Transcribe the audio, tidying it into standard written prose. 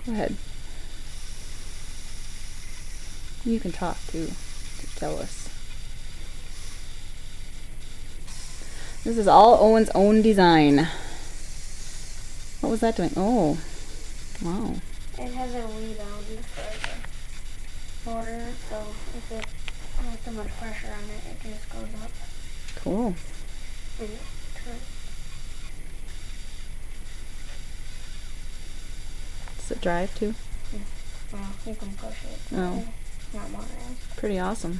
Go ahead. You can talk too. Just tell us. This is all Owen's own design. What was that doing? Oh, wow. It has a rebound for the motor, so if it has too much pressure on it, it just goes up. Cool. And it turns. Does it drive too? Well, you can push it. So Oh. it's not motorized. Pretty awesome.